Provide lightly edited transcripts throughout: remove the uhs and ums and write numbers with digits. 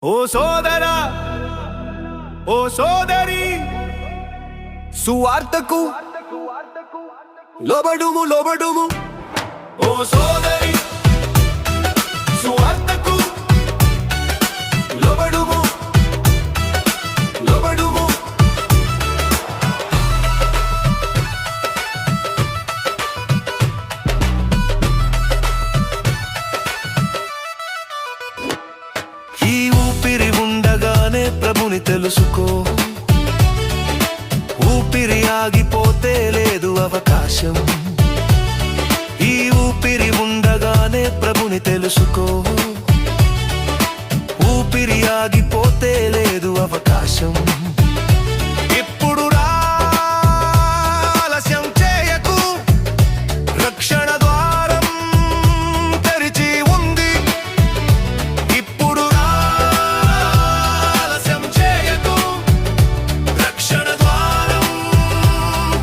ఓ సోదరా ఓ సోదరి సువార్తకు లోబడుము లోబడుము ఓ సోదరి సువార్తకు లోబడుము లోబడుము ఈ ఊపిరి ఉండగానే ప్రభుని తెలుసుకో ఊపిరి ఆగిపోతే లేదు అవకాశం ఈ ఊపిరి ఉండగానే ప్రభుని తెలుసుకో ఊపిరి ఆగిపోతే లేదు అవకాశం ఇప్పుడు ఆలస్యం చేయకు రక్షణ ద్వారం తెరిచి ఉంది ఇప్పుడు ఆలస్యం చేయకు రక్షణ ద్వారం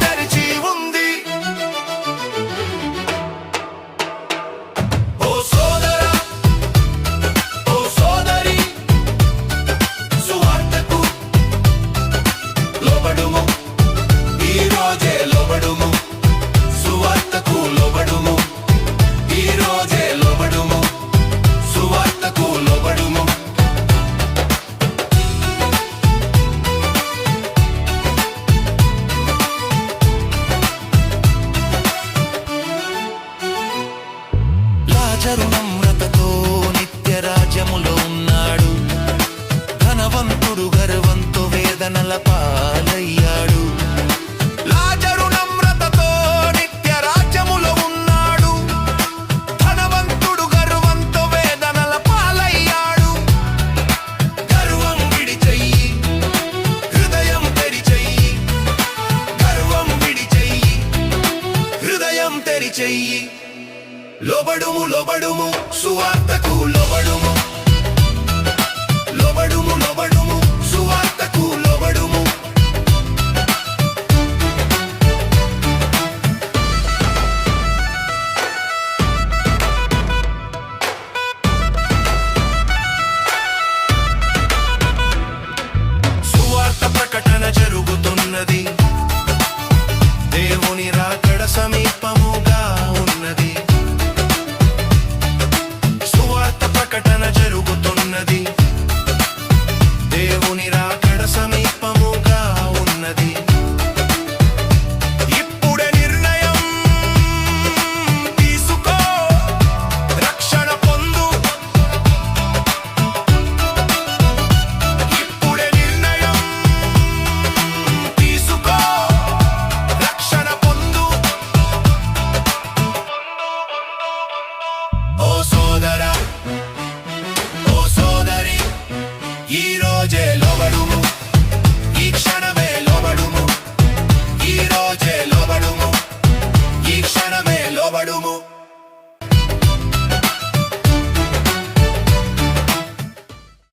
తెరిచి ఉంది ఓ సోదరా ఓ సోదరి సువార్తకు లోబడుము ఈ రోజే లోబడుము సువార్తకు లోబడుము ఈ రోజే లోబడుము సువార్తకు లోబడుము లాజరు నమ్రతతో నిత్య రాజ్యములో ఉన్నాడు ధనవంతుడు గర్వంతో వేదనల పాలయ్యాడు లాజరు నమ్రతతో నిత్య రాజ్యములో ఉన్నాడు ధనవంతుడు గర్వంతో వేదనల పాలయ్యాడు గర్వం విడిచెయ్యి హృదయం తెరిచెయ్యి గర్వం విడిచెయ్యి హృదయం తెరిచెయ్యి లోబడుము లోబడుము సువార్త